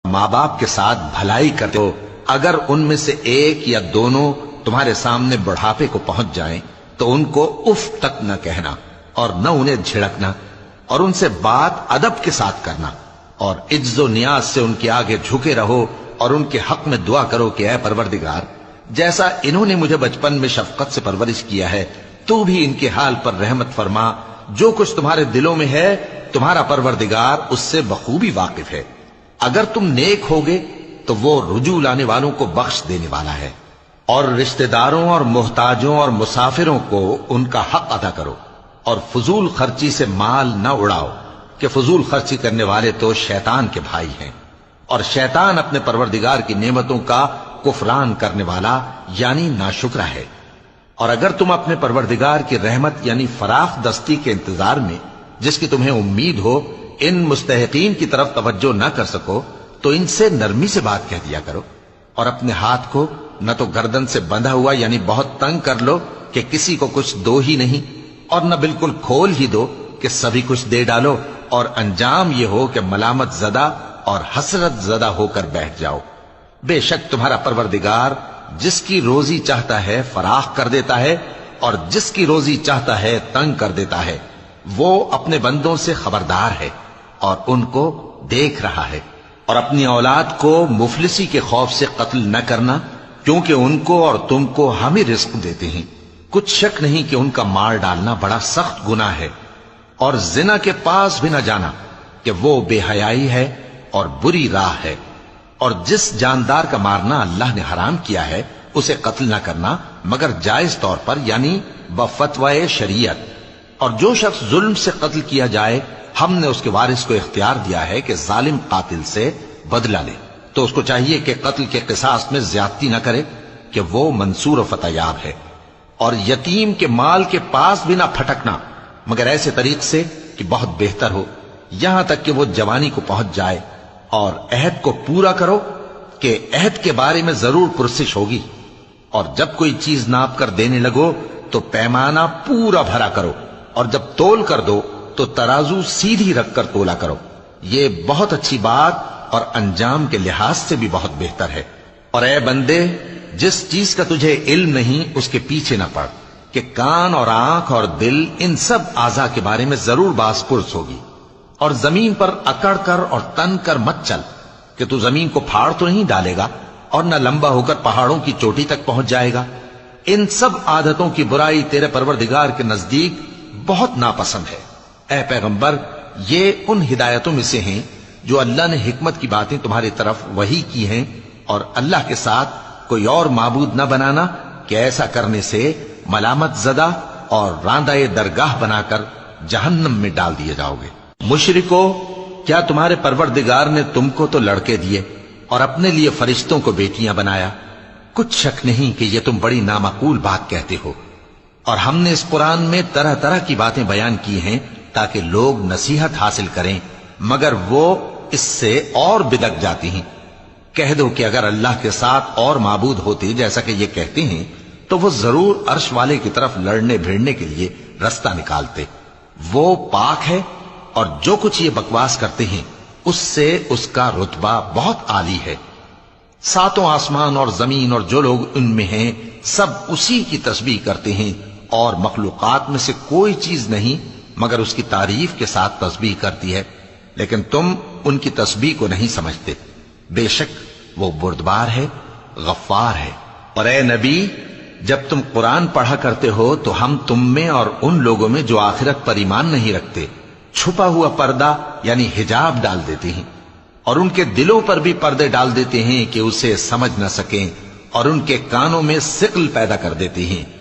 ماں باپ کے ساتھ بھلائی کرتے ہو، اگر ان میں سے ایک یا دونوں تمہارے سامنے بڑھاپے کو پہنچ جائیں تو ان کو اف تک نہ کہنا اور نہ انہیں جھڑکنا، اور ان سے بات ادب کے ساتھ کرنا، اور عجز و نیاز سے ان کے آگے جھکے رہو اور ان کے حق میں دعا کرو کہ اے پروردگار، جیسا انہوں نے مجھے بچپن میں شفقت سے پرورش کیا ہے تو بھی ان کے حال پر رحمت فرما، جو کچھ تمہارے دلوں میں ہے تمہارا پروردگار اس سے بخوبی واقف ہے، اگر تم نیک ہوگے تو وہ رجوع لانے والوں کو بخش دینے والا ہے، اور رشتہ داروں اور محتاجوں اور مسافروں کو ان کا حق ادا کرو، اور فضول خرچی سے مال نہ اڑاؤ کہ فضول خرچی کرنے والے تو شیطان کے بھائی ہیں، اور شیطان اپنے پروردگار کی نعمتوں کا کفران کرنے والا یعنی ناشکرا ہے۔ اور اگر تم اپنے پروردگار کی رحمت یعنی فراخ دستی کے انتظار میں جس کی تمہیں امید ہو ان مستحقین کی طرف توجہ نہ کر سکو تو ان سے نرمی سے بات کہہ دیا کرو، اور اپنے ہاتھ کو نہ تو گردن سے بندھا ہوا یعنی بہت تنگ کر لو کہ کسی کو کچھ دو ہی نہیں، اور نہ بالکل کھول ہی دو کہ سبھی کچھ دے ڈالو، اور انجام یہ ہو کہ ملامت زدہ اور حسرت زدہ ہو کر بیٹھ جاؤ۔ بے شک تمہارا پروردگار جس کی روزی چاہتا ہے فراخ کر دیتا ہے، اور جس کی روزی چاہتا ہے تنگ کر دیتا ہے، وہ اپنے بندوں سے خبردار ہے اور ان کو دیکھ رہا ہے۔ اور اپنی اولاد کو مفلسی کے خوف سے قتل نہ کرنا، کیونکہ ان کو اور تم کو ہم ہی رزق دیتے ہیں، کچھ شک نہیں کہ ان کا مار ڈالنا بڑا سخت گناہ ہے، اور زنا کے پاس بھی نہ جانا کہ وہ بے حیائی ہے اور بری راہ ہے، اور جس جاندار کا مارنا اللہ نے حرام کیا ہے اسے قتل نہ کرنا مگر جائز طور پر یعنی بفتوائے شریعت، اور جو شخص ظلم سے قتل کیا جائے ہم نے اس کے وارث کو اختیار دیا ہے کہ ظالم قاتل سے بدلہ لے، تو اس کو چاہیے کہ قتل کے قصاص میں زیادتی نہ کرے کہ وہ منصور و فتح یاب ہے، اور یتیم کے مال کے پاس بھی نہ پھٹکنا مگر ایسے طریق سے کہ بہت بہتر ہو، یہاں تک کہ وہ جوانی کو پہنچ جائے، اور عہد کو پورا کرو کہ عہد کے بارے میں ضرور پرسش ہوگی، اور جب کوئی چیز ناپ کر دینے لگو تو پیمانہ پورا بھرا کرو، اور جب تول کر دو تو ترازو سیدھی رکھ کر تولا کرو، یہ بہت اچھی بات اور انجام کے لحاظ سے بھی بہت بہتر ہے۔ اور اے بندے، جس چیز کا تجھے علم نہیں اس کے پیچھے نہ پڑ کہ کان اور آنکھ اور دل ان سب اعضاء کے بارے میں ضرور باز پرس ہوگی، اور زمین پر اکڑ کر اور تن کر مت چل کہ تو زمین کو پھاڑ تو نہیں ڈالے گا اور نہ لمبا ہو کر پہاڑوں کی چوٹی تک پہنچ جائے گا، ان سب عادتوں کی برائی تیرے پروردگار کے نزدیک بہت ناپسند ہے۔ اے پیغمبر، یہ ان ہدایتوں میں سے ہیں جو اللہ نے حکمت کی باتیں تمہاری طرف وحی کی ہیں، اور اللہ کے ساتھ کوئی اور معبود نہ بنانا کہ ایسا کرنے سے ملامت زدہ اور راندہ درگاہ بنا کر جہنم میں ڈال دیے جاؤ گے۔ مشرکو، کیا تمہارے پروردگار نے تم کو تو لڑکے دیے اور اپنے لیے فرشتوں کو بیٹیاں بنایا؟ کچھ شک نہیں کہ یہ تم بڑی نامعقول بات کہتے ہو، اور ہم نے اس قرآن میں طرح طرح کی باتیں بیان کی ہیں تاکہ لوگ نصیحت حاصل کریں، مگر وہ اس سے اور بدک جاتی ہیں۔ کہہ دو کہ اگر اللہ کے ساتھ اور معبود ہوتے جیسا کہ یہ کہتے ہیں تو وہ ضرور عرش والے کی طرف لڑنے بھیڑنے کے لیے رستہ نکالتے، وہ پاک ہے، اور جو کچھ یہ بکواس کرتے ہیں اس سے اس کا رتبہ بہت عالی ہے۔ ساتوں آسمان اور زمین اور جو لوگ ان میں ہیں سب اسی کی تسبیح کرتے ہیں، اور مخلوقات میں سے کوئی چیز نہیں مگر اس کی تعریف کے ساتھ تسبیح کرتی ہے، لیکن تم ان کی تسبیح کو نہیں سمجھتے، بے شک وہ بردبار ہے، غفار ہے۔ اور اے نبی، جب تم قرآن پڑھا کرتے ہو تو ہم تم میں اور ان لوگوں میں جو آخرت پر ایمان نہیں رکھتے چھپا ہوا پردہ یعنی حجاب ڈال دیتے ہیں، اور ان کے دلوں پر بھی پردے ڈال دیتے ہیں کہ اسے سمجھ نہ سکیں، اور ان کے کانوں میں ثقل پیدا کر دیتے ہیں۔